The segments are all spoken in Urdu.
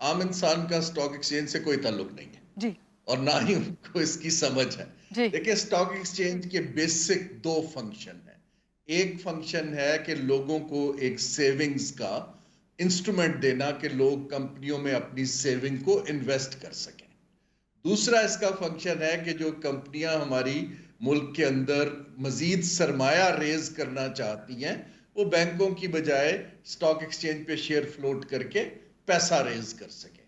عام انسان کا اسٹاک ایکسچینج سے کوئی تعلق نہیں ہے جی اور نہ ہی ان کو اس کی سمجھ ہے. جی دیکھیں اسٹاک ایکسچینج کے بیسک 2 فنکشن ہیں. ایک فنکشن ہے کہ لوگوں کو ایک سیونگز کا انسٹرومنٹ دینا کہ لوگ کمپنیوں میں اپنی سیونگ کو انویسٹ کر سکیں. دوسرا اس کا فنکشن ہے کہ جو کمپنیاں ہماری ملک کے اندر مزید سرمایہ ریز کرنا چاہتی ہیں وہ بینکوں کی بجائے اسٹاک ایکسچینج پہ شیئر فلوٹ کر کے پیسہ ریز کر سکیں.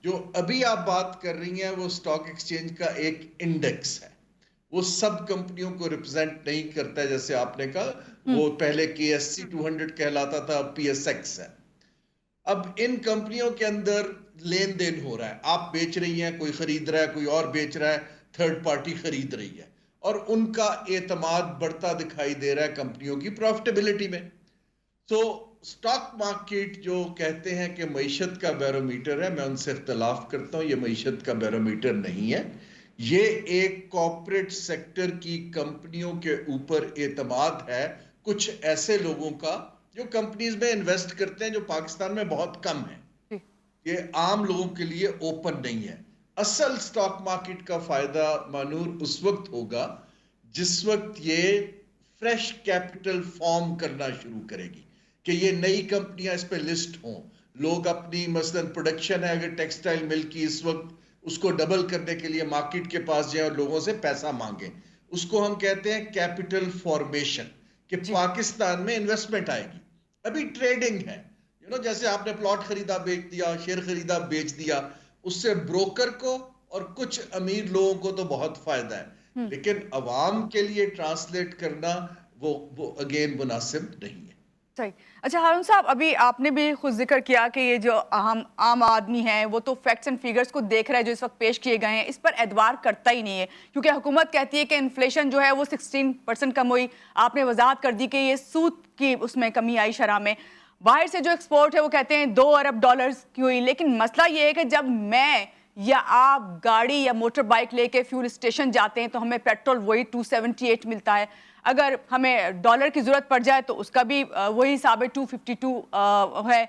جو ابھی آپ بات کر رہی ہیں وہ اسٹاک ایکسچینج کا ایک انڈیکس ہے, وہ سب کمپنیوں کو ریپرزینٹ نہیں کرتا ہے. جیسے آپ نے کہا وہ پہلے KSC 200 کہلاتا تھا, اب PSX ہے. اب ان کمپنیوں کے اندر لین دین ہو رہا ہے, آپ بیچ رہی ہیں, کوئی خرید رہا ہے, کوئی اور بیچ رہا ہے, تھرڈ پارٹی خرید رہی ہے, اور ان کا اعتماد بڑھتا دکھائی دے رہا ہے کمپنیوں کی پروفٹیبلٹی میں. تو سٹاک مارکیٹ جو کہتے ہیں کہ معیشت کا بیرومیٹر ہے, میں ان سے اختلاف کرتا ہوں. یہ معیشت کا بیرومیٹر نہیں ہے, یہ ایک کارپوریٹ سیکٹر کی کمپنیوں کے اوپر اعتماد ہے کچھ ایسے لوگوں کا جو کمپنیز میں انویسٹ کرتے ہیں, جو پاکستان میں بہت کم ہیں. یہ عام لوگوں کے لیے اوپن نہیں ہے. اصل سٹاک مارکیٹ کا فائدہ مانور اس وقت ہوگا جس وقت یہ فریش کیپٹل فارم کرنا شروع کرے گی, کہ یہ نئی کمپنیاں اس پہ لسٹ ہوں. لوگ اپنی مثلا پروڈکشن ہے اگر ٹیکسٹائل مل کی اس وقت, اس کو ڈبل کرنے کے لیے مارکیٹ کے پاس جائیں اور لوگوں سے پیسہ مانگیں. اس کو ہم کہتے ہیں کیپٹل فارمیشن, کہ پاکستان میں انویسٹمنٹ آئے گی. ابھی ٹریڈنگ ہے, جیسے آپ نے پلاٹ خریدا بیچ دیا, شیئر خریدا بیچ دیا, اس سے بروکر کو اور کچھ امیر لوگوں کو تو بہت فائدہ ہے, لیکن عوام کے لیے ٹرانسلیٹ کرنا وہ اگین مناسب نہیں ہے. صحیح. اچھا ہارون صاحب, ابھی آپ نے بھی خود ذکر کیا کہ یہ جو عام آدمی ہیں وہ تو فیکٹس اینڈ فیگرز کو دیکھ رہا ہے جو اس وقت پیش کیے گئے ہیں, اس پر اعتبار کرتا ہی نہیں ہے, کیونکہ حکومت کہتی ہے کہ انفلیشن جو ہے وہ 16% کم ہوئی. آپ نے وضاحت کر دی کہ یہ سود کی اس میں کمی آئی شرح میں. باہر سے جو ایکسپورٹ ہے وہ کہتے ہیں $2 ارب کی ہوئی. لیکن مسئلہ یہ ہے کہ جب میں یا آپ گاڑی یا موٹر بائک لے کے فیول اسٹیشن جاتے ہیں تو ہمیں پیٹرول وہی 278 ملتا ہے. اگر ہمیں ڈالر کی ضرورت پڑ جائے تو اس کا بھی وہی حساب ہے 252 ہے.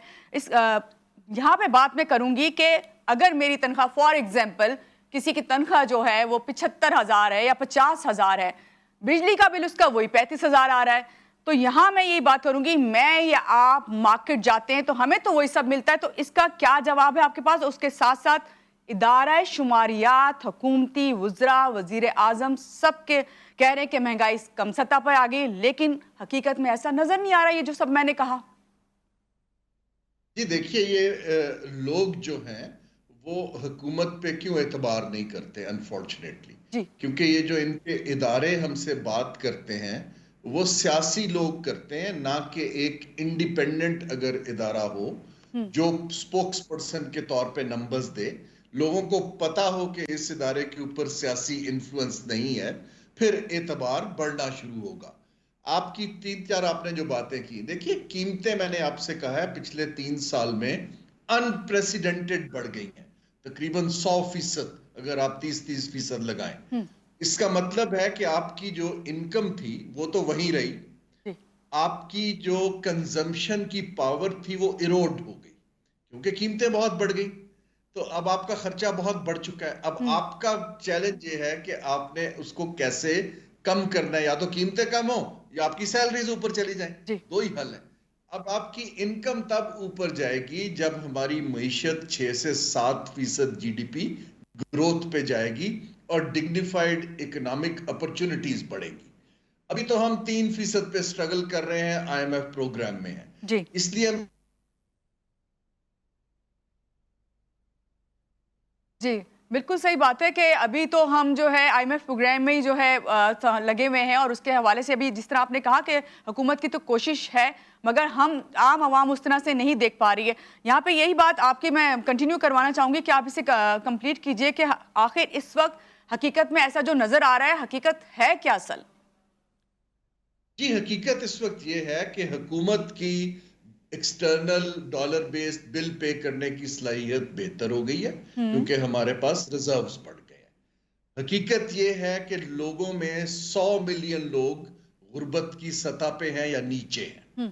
یہاں پہ بات میں کروں گی کہ اگر میری تنخواہ فار ایگزامپل کسی کی تنخواہ جو ہے وہ 75,000 ہے یا 50,000 ہے, بجلی کا بل اس کا وہی 35,000 آ رہا ہے, تو یہاں میں یہی بات کروں گی, میں یا آپ مارکیٹ جاتے ہیں تو ہمیں تو وہی سب ملتا ہے, تو اس کا کیا جواب ہے آپ کے پاس؟ اس کے ساتھ ساتھ ادارہ شماریات, حکومتی وزراء, وزیر اعظم سب کے کہہ رہے ہیں کہ مہنگائی کم سطح پر آ گئی, لیکن حقیقت میں ایسا نظر نہیں آ رہا یہ جو سب میں نے کہا. جی دیکھیے, یہ لوگ جو ہیں وہ حکومت پہ کیوں اعتبار نہیں کرتے انفارچونیٹلی, کیونکہ یہ جو ان کے ادارے ہم سے بات کرتے ہیں وہ سیاسی لوگ کرتے ہیں, نہ کہ ایک انڈیپینڈنٹ اگر ادارہ ہو جو سپوکس پرسن کے طور پہ نمبرز دے, لوگوں کو پتا ہو کہ اس ادارے کے اوپر سیاسی انفلوئنس نہیں ہے, پھر اعتبار بڑھنا شروع ہوگا. آپ کی 3-4 آپ نے جو باتیں کی, دیکھیے قیمتیں میں نے آپ سے کہا ہے پچھلے 3 سال میں انپریسیڈنٹڈ بڑھ گئی ہیں, تقریباً 100%, اگر آپ 30% لگائیں. اس کا مطلب ہے کہ آپ کی جو انکم تھی وہ تو وہیں رہی, آپ کی جو کنزمپشن کی پاور تھی وہ ایروڈ ہو گئی کیونکہ قیمتیں بہت بڑھ گئی. تو اب آپ کا خرچہ بہت بڑھ چکا ہے. اب آپ کا چیلنج یہ ہے کہ آپ نے اس کو کیسے کم کرنا ہے, یا تو قیمتیں کم ہو یا آپ کی سیلریز اوپر چلی جائیں, 2 ہی حل ہے. اب آپ کی انکم تب اوپر جائے گی جب ہماری معیشت 6 سے 7% GDP گروتھ پہ جائے گی اور ڈگنیفائڈ اکنامک اپرچونٹیز بڑھے گی. ابھی تو ہم 3% پہ سٹرگل کر رہے ہیں, IMF پروگرام میں ہیں, اس لیے ہم جی بالکل صحیح بات ہے کہ ابھی تو ہم جو ہے IMF پروگرام میں ہی جو ہے لگے ہوئے ہیں, اور اس کے حوالے سے ابھی جس طرح آپ نے کہا کہ حکومت کی تو کوشش ہے مگر ہم عام عوام اس طرح سے نہیں دیکھ پا رہی ہے. یہاں پہ یہی بات آپ کی میں کنٹینیو کروانا چاہوں گی کہ آپ اسے کمپلیٹ کیجئے کہ آخر اس وقت حقیقت میں ایسا جو نظر آ رہا ہے حقیقت ہے کیا اصل؟ جی حقیقت اس وقت یہ ہے کہ حکومت کی ایکسٹرنل ڈالر بیسڈ بل پے کرنے کی صلاحیت بہتر ہو گئی ہے کیونکہ ہمارے پاس ریزروز بڑھ گئے ہیں. حقیقت یہ ہے کہ لوگوں میں 100 ملین لوگ غربت کی سطح پہ ہیں یا نیچے ہیں.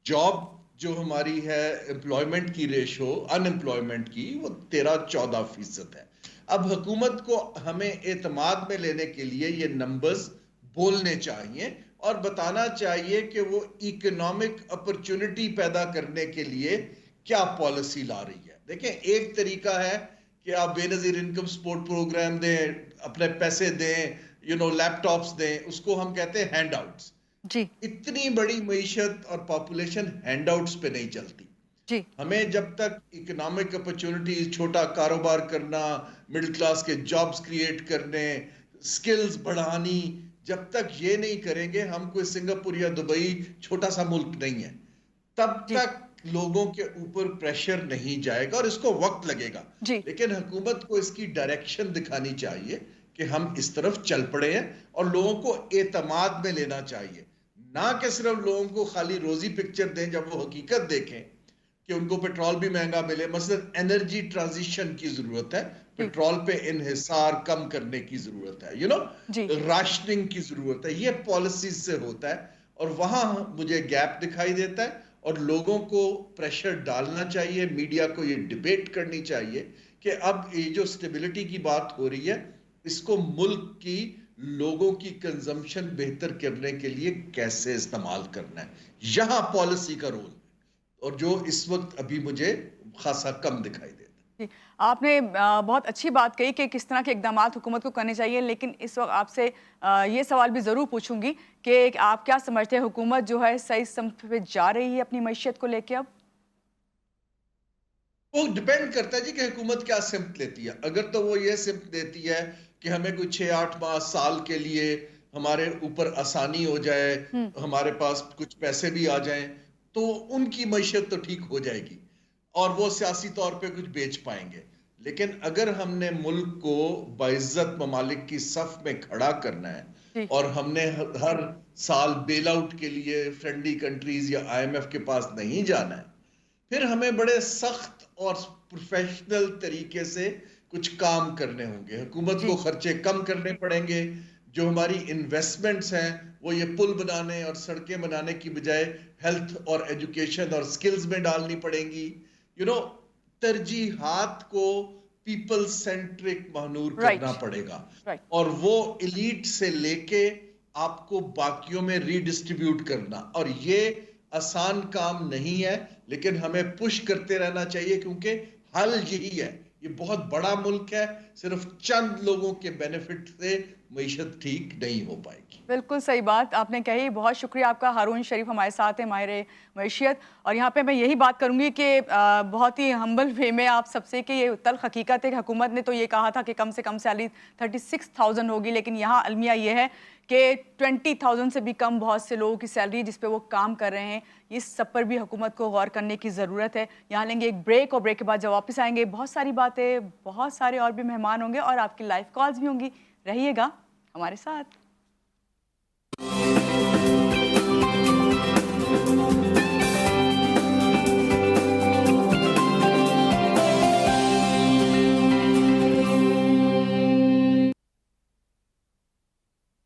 جاب جو ہماری ہے امپلائمنٹ کی ریشو انمپلائمنٹ کی وہ 13-14% ہے. اب حکومت کو ہمیں اعتماد میں لینے کے لیے یہ نمبرز بولنے چاہیے اور بتانا چاہیے کہ وہ اکنامک اپرچونٹی پیدا کرنے کے لیے کیا پالیسی لا رہی ہے. دیکھیں ایک طریقہ ہے کہ آپ بے نظیر انکم سپورٹ پروگرام دیں, اپنے پیسے دیں, لیپ ٹاپس دیں, اس کو ہم کہتے ہیں ہینڈ آؤٹس. جی اتنی بڑی معیشت اور پاپولیشن ہینڈ آؤٹس پہ نہیں چلتی. جی ہمیں جب تک اکنامک اپرچونٹیز, چھوٹا کاروبار کرنا, مڈل کلاس کے جابز کریٹ کرنے, سکلز بڑھانی, جب تک یہ نہیں کریں گے, ہم کوئی سنگاپور یا دبئی چھوٹا سا ملک نہیں ہے, تب جی تک لوگوں کے اوپر پریشر نہیں جائے گا اور اس کو وقت لگے گا. جی لیکن حکومت کو اس کی ڈائریکشن دکھانی چاہیے کہ ہم اس طرف چل پڑے ہیں اور لوگوں کو اعتماد میں لینا چاہیے, نہ کہ صرف لوگوں کو خالی روزی پکچر دیں جب وہ حقیقت دیکھیں کہ ان کو پیٹرول بھی مہنگا ملے. مثلا انرجی ٹرانزیشن کی ضرورت ہے, جی پیٹرول پہ انحصار کم کرنے کی ضرورت ہے, جی راشننگ کی ضرورت ہے. یہ پالیسیز سے ہوتا ہے اور وہاں مجھے گیپ دکھائی دیتا ہے اور لوگوں کو پریشر ڈالنا چاہیے, میڈیا کو یہ ڈیبیٹ کرنی چاہیے کہ اب یہ جو سٹیبلٹی کی بات ہو رہی ہے اس کو ملک کی لوگوں کی کنزمپشن بہتر کرنے کے لیے کیسے استعمال کرنا ہے, یہاں پالیسی کا رول, اور جو اس وقت ابھی مجھے خاصا کم دکھائی دیتا ہے. جی آپ نے بہت اچھی بات کہی کہ کس طرح کے اقدامات حکومت کو کرنے چاہیے, لیکن اس وقت آپ سے یہ سوال بھی ضرور پوچھوں گی کہ آپ کیا سمجھتے ہیں حکومت جو ہے صحیح سمت پہ جا رہی ہے اپنی معیشت کو لے کے؟ اب وہ ڈیپینڈ کرتا ہے جی کہ حکومت کیا سمت لیتی ہے. اگر تو وہ یہ سمت لیتی ہے کہ ہمیں کوئی 6-8 ماہ سال کے لیے ہمارے اوپر آسانی ہو جائے, ہمارے پاس کچھ پیسے بھی آ جائیں, تو ان کی معیشت تو ٹھیک ہو جائے گی اور وہ سیاسی طور پہ کچھ بیچ پائیں گے. لیکن اگر ہم نے ملک کو باعزت ممالک کی صف میں کھڑا کرنا ہے جی اور ہم نے ہر سال بیل آؤٹ کے لیے فرینڈلی کنٹریز یا IMF کے پاس نہیں جانا ہے, پھر ہمیں بڑے سخت اور پروفیشنل طریقے سے کچھ کام کرنے ہوں گے. حکومت کو جی خرچے کم کرنے پڑیں گے, جو ہماری انویسٹمنٹس ہیں وہ یہ پل بنانے اور سڑکیں بنانے کی بجائے ہیلتھ اور ایجوکیشن اور سکلز میں ڈالنی پڑیں گی. ترجیحات کو پیپل سینٹرک مہنور رائٹ کرنا پڑے گا رائٹ اور وہ ایلیٹ سے لے کے آپ کو باقیوں میں ری ڈسٹریبیوٹ کرنا, اور یہ آسان کام نہیں ہے لیکن ہمیں پش کرتے رہنا چاہیے کیونکہ حل یہی ہے. یہ بہت بڑا ملک ہے, صرف چند لوگوں کے بینیفٹ سے معیشت ٹھیک نہیں ہو پائے گی. بالکل صحیح بات آپ نے کہی. بہت شکریہ آپ کا. ہارون شریف ہمارے ساتھ ہیں, ماہر معیشت, اور یہاں پہ میں یہی بات کروں گی کہ بہت ہی ہمبل وے میں آپ سب سے کہ یہ تلخ حقیقت ہے کہ حکومت نے تو یہ کہا تھا کہ کم سے کم سیلری 36,000 ہوگی, لیکن یہاں المیہ یہ ہے کہ 20,000 سے بھی کم بہت سے لوگوں کی سیلری جس پہ وہ کام کر رہے ہیں. اس سب پر بھی حکومت کو غور کرنے کی ضرورت ہے. یہاں لیں گے ایک بریک, اور بریک کے بعد جب واپس آئیں گے بہت ساری باتیں, بہت سارے اور بھی مہمان ہوں گے اور آپ کی لائیو کالز بھی ہوں گی. رہیے گا ہمارے ساتھ.